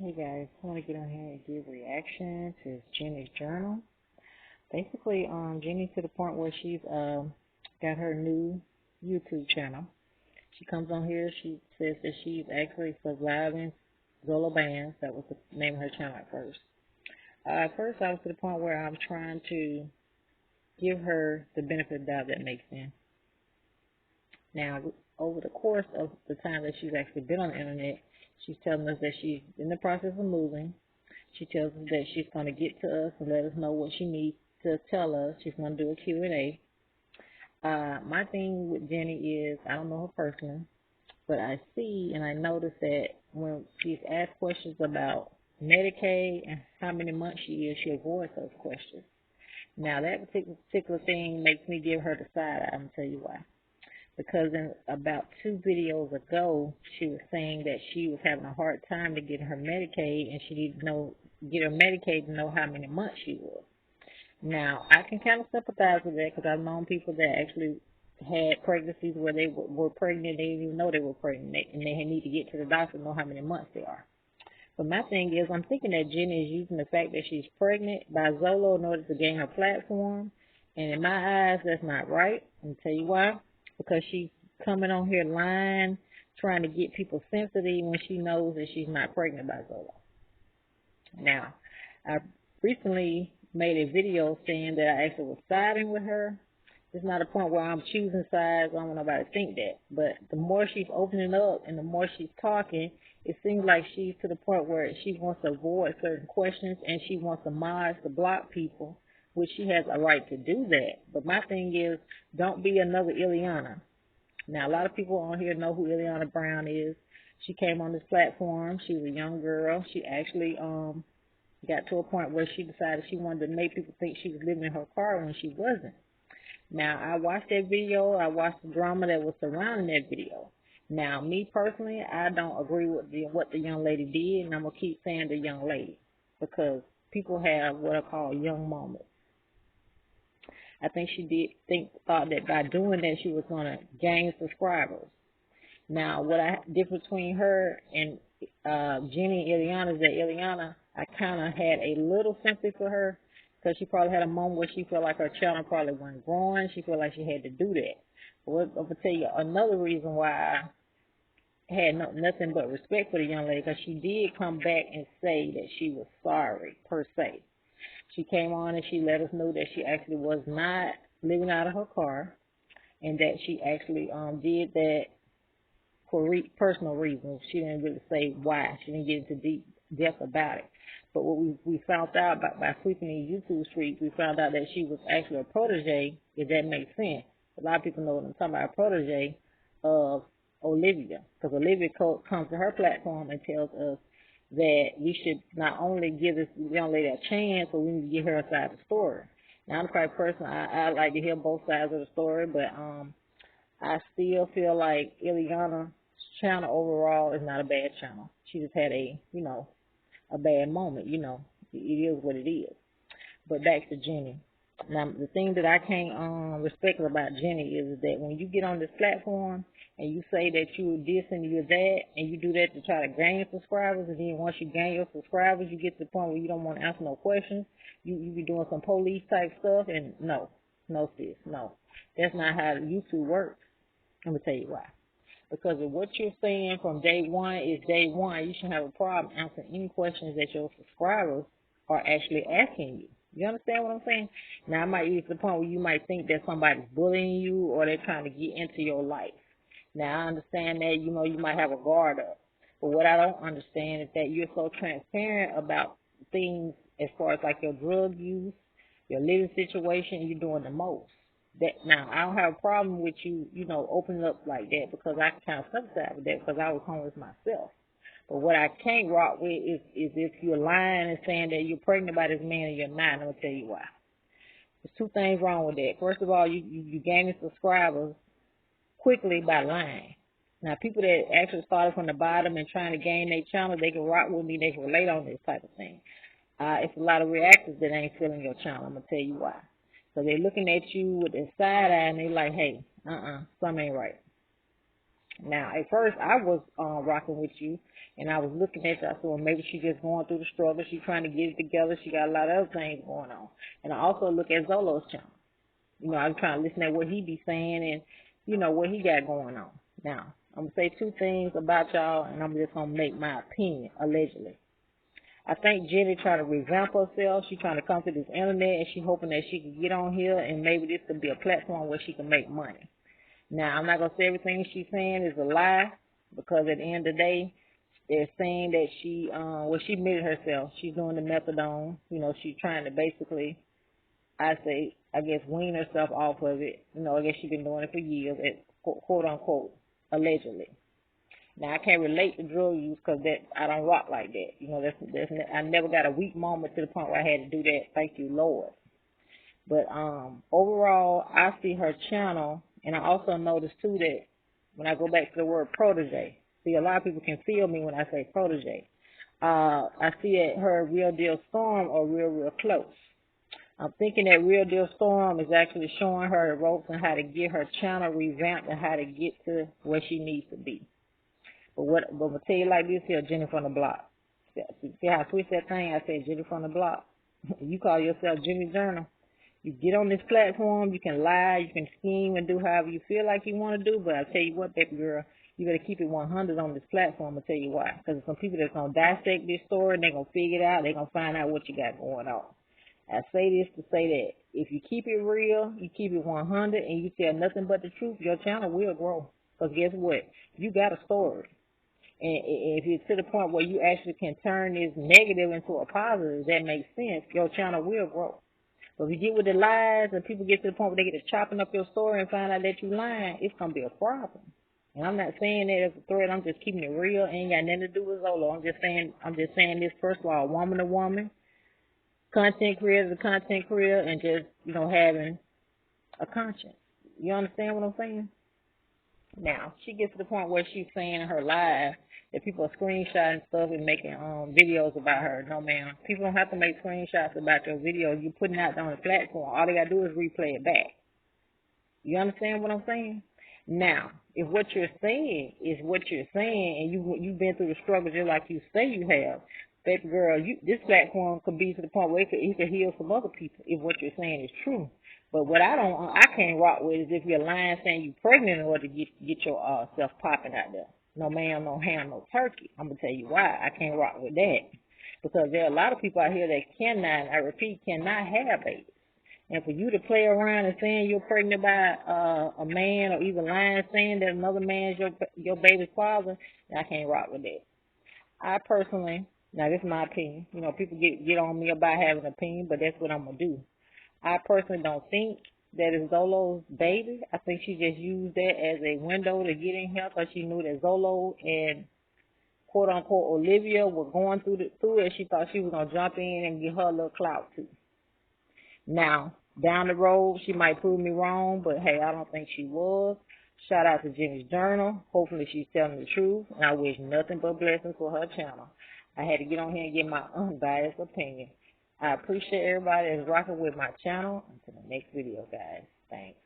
Hey guys, I want to get on here and give reaction to Jenny's journal. Basically, Jenny to the point where she's got her new YouTube channel. She comes on here. She says that she's actually surviving Zola Bands. That was the name of her channel at first. At first, I was to the point where I'm trying to give her the benefit of the doubt that makes sense. Now, over the course of the time that she's actually been on the internet, she's telling us that she's in the process of moving. She tells us that she's going to get to us and let us know what she needs to tell us. She's going to do a Q&A. My thing with Jenny is, I don't know her personally, but I see and I notice that when she's asked questions about Medicaid and how many months she is, she avoids those questions. Now, that particular thing makes me give her the side eye. I'm going to tell you why. Because in about 2 videos ago, she was saying that she was having a hard time to get her Medicaid, and she needed to get her Medicaid to know how many months she was. Now, I can kind of sympathize with that because I've known people that actually had pregnancies where they were pregnant, they didn't even know they were pregnant, and they need to get to the doctor to know how many months they are. But my thing is, I'm thinking that Jenny is using the fact that she's pregnant by Zolo in order to gain her platform, and in my eyes, that's not right. Let me tell you why. Because she's coming on here lying, trying to get people sympathy when she knows that she's not pregnant by Zolo. Now, I recently made a video saying that I actually was siding with her. It's not a point where I'm choosing sides. I don't want nobody to think that. But the more she's opening up and the more she's talking, it seems like she's to the point where she wants to avoid certain questions and she wants to mod to block people, which she has a right to do that. But my thing is, don't be another Ileana. Now, a lot of people on here know who Ileana Brown is. She came on this platform. She was a young girl. She actually got to a point where she decided she wanted to make people think she was living in her car when she wasn't. Now, I watched that video. I watched the drama that was surrounding that video. Now, me personally, I don't agree with what the young lady did, and I'm going to keep saying the young lady because people have what I call young moments. I think she thought that by doing that she was going to gain subscribers. Now, what I difference between her and Jenny and Ileana is that Ileana, I kind of had a little sympathy for her because she probably had a moment where she felt like her channel probably wasn't growing. She felt like she had to do that. But I'm going to tell you another reason why I had nothing but respect for the young lady, because she did come back and say that she was sorry, per se. She came on and she let us know that she actually was not living out of her car and that she actually did that for personal reasons. She didn't really say why. She didn't get into deep depth about it. But what we found out by sweeping these YouTube streets, we found out that she was actually a protege, if that makes sense. A lot of people know what I'm talking about, a protege of Olivia. Because Olivia comes to her platform and tells us that we should not only give this young lady a chance, but we need to get her side of the story. Now, I'm the type of person, I like to hear both sides of the story, but I still feel like Ileana's channel overall is not a bad channel. She just had a bad moment. It is what it is. But back to Jenny. Now, the thing that I can't respect about Jenny is that when you get on this platform and you say that you're this and you're that, and you do that to try to gain subscribers, and then once you gain your subscribers, you get to the point where you don't want to answer no questions. You be doing some police type stuff, and no, sis, no. That's not how YouTube works. I'm going to tell you why. Because of what you're saying from day one is day one, you shouldn't have a problem answering any questions that your subscribers are actually asking you. You understand what I'm saying? Now, I might get to the point where you might think that somebody's bullying you or they're trying to get into your life. Now, I understand that, you might have a guard up. But what I don't understand is that you're so transparent about things as far as like your drug use, your living situation, you're doing the most. Now, I don't have a problem with you, opening up like that, because I can kind of sympathize with that because I was homeless myself. But what I can't rock with is if you're lying and saying that you're pregnant by this man and you're not. I'm going to tell you why. There's 2 things wrong with that. First of all, you gaining subscribers quickly by lying. Now, people that actually started from the bottom and trying to gain their channel, they can rock with me. They can relate on this type of thing. It's a lot of reactors that ain't feeling your channel. I'm going to tell you why. So they're looking at you with their side eye and they're like, hey, something ain't right. Now, at first, I was rocking with you, and I was looking at you. I said, well, maybe she just going through the struggle. She's trying to get it together. She got a lot of other things going on. And I also look at Zolo's channel. You know, I'm trying to listen at what he be saying and, you know, what he got going on. Now, I'm going to say two things about y'all, and I'm just going to make my opinion, allegedly. I think Jenny trying to revamp herself. She's trying to come to this internet, and she's hoping that she can get on here, and maybe this could be a platform where she can make money. Now, I'm not going to say everything she's saying is a lie, because at the end of the day, they're saying that she admitted herself. She's doing the methadone. You know, she's trying to basically, I guess, wean herself off of it. You know, I guess she's been doing it for years, quote unquote, allegedly. Now, I can't relate to drug use because I don't rock like that. You know, I never got a weak moment to the point where I had to do that. Thank you, Lord. But overall, I see her channel, and I also noticed too that when I go back to the word protege, see, a lot of people can feel me when I say protege. I see at her Real Deal Storm or real close. I'm thinking that Real Deal Storm is actually showing her the ropes and how to get her channel revamped and how to get to where she needs to be. But I'm gonna tell you like this here, Jenny from the block. See how I switched that thing? I said Jenny from the block. You call yourself Jimmy Journal. You get on this platform, you can lie, you can scheme and do however you feel like you want to do. But I tell you what, baby girl, you better keep it 100 on this platform. I'll tell you why. Because there's some people that's gonna dissect this story and they're gonna figure it out. They're gonna find out what you got going on. I say this to say that if you keep it real, you keep it 100, and you tell nothing but the truth, your channel will grow. Because guess what? You got a story. And if you're to the point where you actually can turn this negative into a positive, that makes sense, your channel will grow. But if you get with the lies and people get to the point where they get to chopping up your story and find out that you lying, it's going to be a problem. And I'm not saying that as a threat. I'm just keeping it real. It ain't got nothing to do with Zolo. I'm just saying this, first of all, woman to woman, content creator to content creator, and just, you know, having a conscience. You understand what I'm saying? Now, she gets to the point where she's saying in her live that people are screenshotting stuff and making videos about her. No, ma'am. People don't have to make screenshots about your videos. You're putting it out on the platform. All they got to do is replay it back. You understand what I'm saying? Now, if what you're saying is what you're saying and you've been through the struggle just like you say you have, baby girl, this platform could be to the point where it could heal some other people if what you're saying is true. But what I can't rock with is if you're lying saying you're pregnant in order to get your self popping out there. No ma'am, no ham, no turkey. I'm going to tell you why I can't rock with that. Because there are a lot of people out here that cannot, I repeat, cannot have babies. And for you to play around and saying you're pregnant by a man, or even lying saying that another man's your baby's father, I can't rock with that. I personally, now this is my opinion. You know, people get on me about having an opinion, but that's what I'm going to do. I personally don't think that it's Zolo's baby. I think she just used that as a window to get in here because she knew that Zolo and quote-unquote Olivia were going through it. She thought she was going to jump in and get her a little clout too. Now, down the road, she might prove me wrong, but hey, I don't think she was. Shout out to Jimmy's Journal. Hopefully she's telling the truth, and I wish nothing but blessings for her channel. I had to get on here and get my unbiased opinion. I appreciate everybody that's rocking with my channel. Until the next video, guys. Thanks.